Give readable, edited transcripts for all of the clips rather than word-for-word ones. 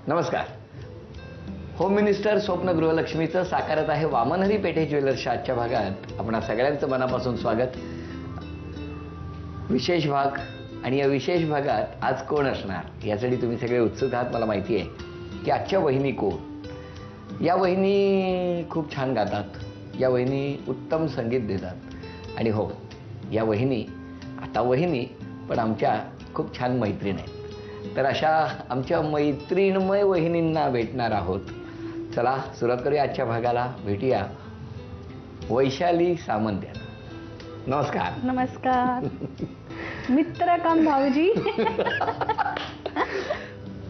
नमस्कार. Home minister स्वप्न गृहलक्ष्मीचं साकारत आहे वामनहरी पेठे ज्वेलर्सच्या आजच्या भागात आपणा सगळ्यांचं मनापासून स्वागत. विशेष भाग आणि या विशेष भागात आज कोण असणार यासाठी तुम्ही सगळे उत्सुक आहात. मला माहिती आहे की आजच्या वहिनी कोण. या वहिनी खूप छान गातात, या वहिनी उत्तम संगीत देतात आणि हो, या वहिनी आता वहिनी पण आमच्या खूप छान मैत्रीण आहेत. तर अशा आमच्या मैत्रीणमय वहिनींना भेटणार आहोत. चला सुरुवात करूया आजच्या भागाला. भेटूया वैशाली सामंत यांना. नमस्कार. नमस्कार. मित्र काम भाऊजी.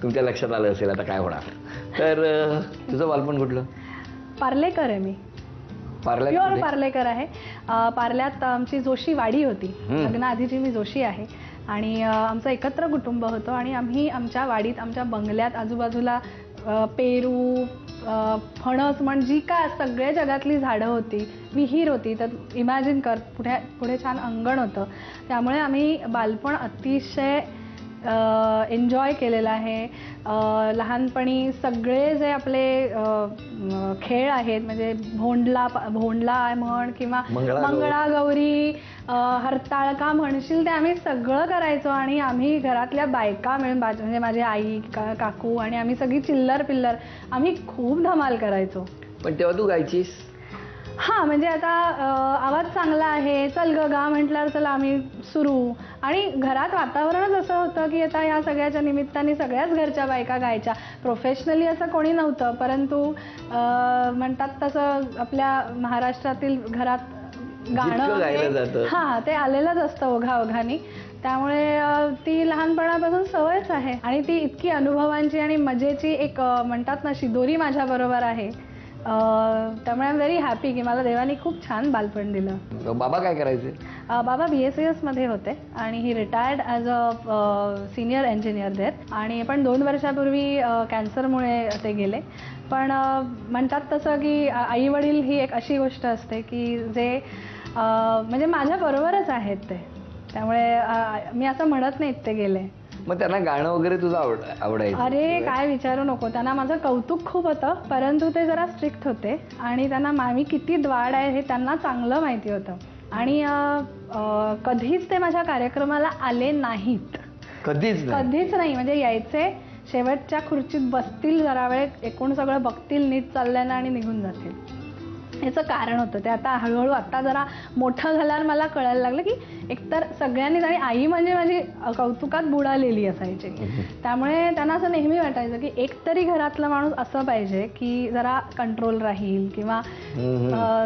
तुमच्या लक्षात आलं असेल आता काय होणार. तर तुझं बालपण कुठलं? पार्लेकर आहे मी. प्युअर पार्लेकर आहे. पार्ल्यात आमची जोशी वाडी होती. लग्नाआधीची मी जोशी आहे आणि आमचं एकत्र कुटुंब होतं आणि आम्ही आमच्या वाडीत आमच्या बंगल्यात आजूबाजूला पेरू, फणस जी काय सगळ्या जगातली झाडं होती, विहीर होती. तर इमॅजिन कर, पुढे छान अंगण होतं. त्यामुळे आम्ही बालपण अतिशय एन्जॉय केलेलं आहे. लहानपणी सगळे जे आपले खेळ आहेत म्हणजे भोंडला म्हण किंवा मंगळागौरी, हरताळका म्हणशील ते आम्ही सगळं करायचो. आणि आम्ही घरातल्या बायका मिळून म्हणजे माझी आई, काकू आणि आम्ही सगळी चिल्लर पिल्लर आम्ही खूप धमाल करायचो. पण तेव्हा तू गायचीस? हां, म्हणजे आता आवाज चांगला आहे, चल ग गा म्हटल्यावर चला आम्ही सुरू. आणि घरात वातावरणच असं होतं की आता या सगळ्याच्या निमित्ताने सगळ्याच घरच्या बायका गायच्या. प्रोफेशनली असं कोणी नव्हतं, परंतु म्हणतात तसं आपल्या महाराष्ट्रातील घरात गाणं हां ते आलेलंच असतं ओघाओघानी. त्यामुळे ती लहानपणापासून सवयच आहे आणि ती इतकी अनुभवांची आणि मजेची एक म्हणतात ना शिदोरी माझ्याबरोबर आहे. त्यामुळे आय एम व्हेरी हॅपी की मला देवानी खूप छान बालपण दिलं. बाबा काय करायचे? बाबा BSCS मध्ये होते आणि ही retired as a senior engineer there. आणि पण 2 वर्षापूर्वी कॅन्सरमुळे ते गेले. पण म्हणतात तसं की आई वडील ही एक अशी गोष्ट असते की जे म्हणजे माझ्याबरोबरच आहेत ते. त्यामुळे मी असं म्हणत नाहीत ते गेले. मग त्यांना गाणं वगैरे तुझं आवडायचं? अरे काय विचारू नको. त्यांना माझं कौतुक खूप होतं, परंतु ते जरा स्ट्रिक्ट होते आणि त्यांना मी किती द्वाड आहे हे त्यांना चांगलं माहिती होतं. आणि कधीच ते माझ्या कार्यक्रमाला आले नाहीत. कधीच नाही. म्हणजे यायचे, शेवटच्या खुर्चीत बसतील, जरा वेळ एकूण सगळं बघतील, नीट चाललंय ना आणि निघून जातील. याचं कारण होतं ते. आता हळूहळू आता जरा मोठं झाल्यावर मला कळायला लागलं की एकतर सगळ्यांनीच, आणि आई म्हणजे माझी कौतुकात बुडालेली असायची. त्यामुळे त्यांना असं नेहमी वाटायचं की एकतरी घरातला माणूस असं पाहिजे की जरा कंट्रोल राहील किंवा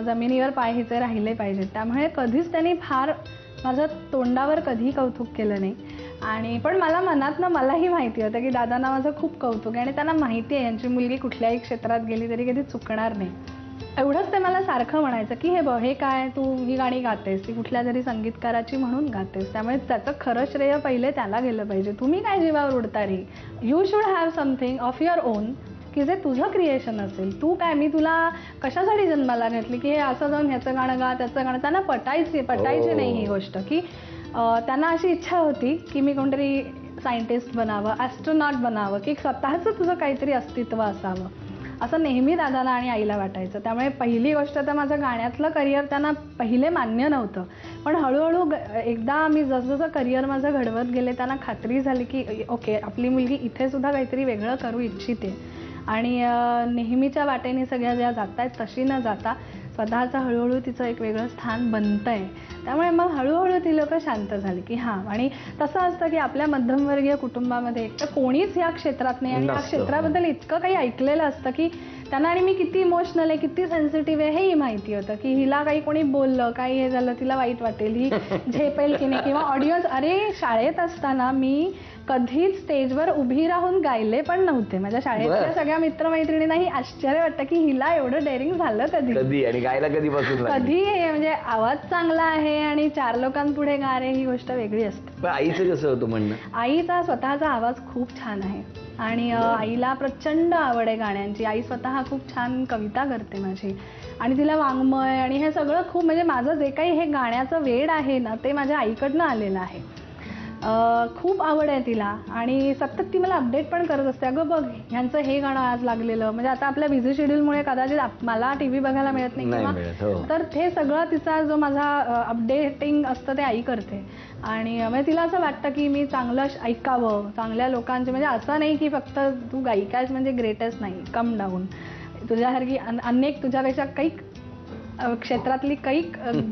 जमिनीवर पाय हिचे राहिले पाहिजेत. त्यामुळे कधीच त्यांनी फार माझं तोंडावर कधी कौतुक केलं नाही. आणि पण मला मनातनं मलाही माहिती होतं की दादांना माझं खूप कौतुक आहे आणि त्यांना माहिती आहे यांची मुलगी कुठल्याही क्षेत्रात गेली तरी कधी चुकणार नाही. एवढंच ते मला सारखं म्हणायचं की हे काय तू ही गाणी गातेस, ती कुठल्या तरी संगीतकाराची म्हणून गातेस, त्यामुळे त्याचं खरं श्रेय पहिले त्याला गेलं पाहिजे. तुम्ही काय जीवावर उडता रे. You should have something of your own की जे तुझं क्रिएशन असेल. तू काय, मी तुला कशासाठी जन्माला घेतली की हे असं जाऊन ह्याचं गाणं गा त्याचं गाणं. त्यांना पटायची नाही ही गोष्ट. की त्यांना अशी इच्छा होती की मी कोणतरी सायंटिस्ट बनावं, ॲस्ट्रोनॉट बनावं, की स्वतःचं तुझं काहीतरी अस्तित्व असावं, असं नेहमी दादाला आणि आईला वाटायचं. त्यामुळे पहिली गोष्ट तर माझं गाण्यातलं करिअर त्यांना पहिले मान्य नव्हतं. पण हळूहळू एकदा मी जसं करिअर माझं घडवत गेले त्यांना खात्री झाली की ओके, आपली मुलगी इथे सुद्धा काहीतरी वेगळं करू इच्छिते. आणि नेहमीच्या वाटेने सगळ्या ज्या जात आहेत तशी न जाता स्वतःचं हळूहळू तिचं एक वेगळं स्थान बनतं आहे. त्यामुळे मग हळूहळू ती लोकं शांत झाली की हां. आणि तसं असतं की आपल्या मध्यमवर्गीय कुटुंबामध्ये एक तर कोणीच ह्या क्षेत्रात नाही आणि या क्षेत्राबद्दल इतकं काही ऐकलेलं असतं की त्यांना, आणि मी किती इमोशनल आहे, किती सेन्सिटिव्ह आहे हेही माहिती होतं की हिला काही कोणी बोललं, काही हे झालं तिला वाईट वाटेल, ही झेपेल की नाही, किंवा ऑडियन्स. अरे शाळेत असताना मी कधीच स्टेजवर उभी राहून गायले पण नव्हते. माझ्या शाळेतल्या सगळ्या मित्रमैत्रिणींनाही आश्चर्य वाटतं की हिला एवढं डेअरिंग झालं कधी आणि गायला कधीपासून कधी. म्हणजे आवाज चांगला आहे आणि 4 लोकांपुढे गा रे, ही गोष्ट वेगळी असते. आईचं कसं होतं म्हणणं? आईचा स्वतःचा आवाज खूप छान आहे आणि आईला प्रचंड आवड आहे गाण्यांची. आई स्वतः खूप छान कविता करते माझी आणि तिला वाङ्मय आणि हे सगळं खूप, म्हणजे माझं जे काही हे गाण्याचं वेड आहे ना ते माझ्या आईकडनं आलेलं आहे. खूप आवड आहे तिला आणि सतत ती मला अपडेट पण करत असते. अगं बघ ह्यांचं हे गाणं आज लागलेलं. म्हणजे आता आपल्या बिझी शेड्यूलमुळे कदाचित मला टीव्ही बघायला मिळत नाही नाही किंवा मिळत, हो. तर हे सगळं तिचा जो माझा अपडेटिंग असतं ते आई करते. आणि म्हणजे तिला असं वाटतं की मी चांगलं ऐकावं, चांगल्या लोकांचे. म्हणजे असं नाही की फक्त तू गायिका आहेस म्हणजे ग्रेटेस्ट नाही, कम डाऊन. तुझ्यासारखी अनेक तुझ्यापेक्षा काही क्षेत्रातली काही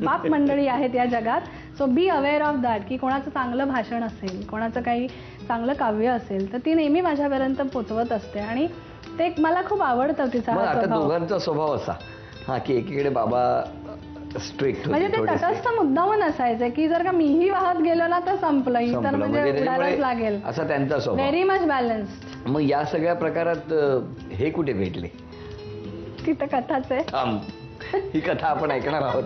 बाप मंडळी आहेत या जगात. So be aware of that की कोणाचं चांगलं भाषण असेल, कोणाचं काही चांगलं काव्य असेल तर ती नेहमी माझ्यापर्यंत पोचवत असते आणि ते मला खूप आवडतं तिचा मग हा आता स्वभाव. दोघांचा स्वभाव असा हा की एकीकडे बाबा स्ट्रिक्ट म्हणजे ते तटस्थ मुद्दामून असायचं की जर का मीही वाहत गेलो ना तर संपलं, ही तर म्हणजे उडायलाच लागेल. असा त्यांचा स्वभाव. Very much balanced. मग या सगळ्या प्रकारात हे कुठे भेटले? ती तर कथाच आहे. थांब, ही कथा आपण ऐकणार आहोत.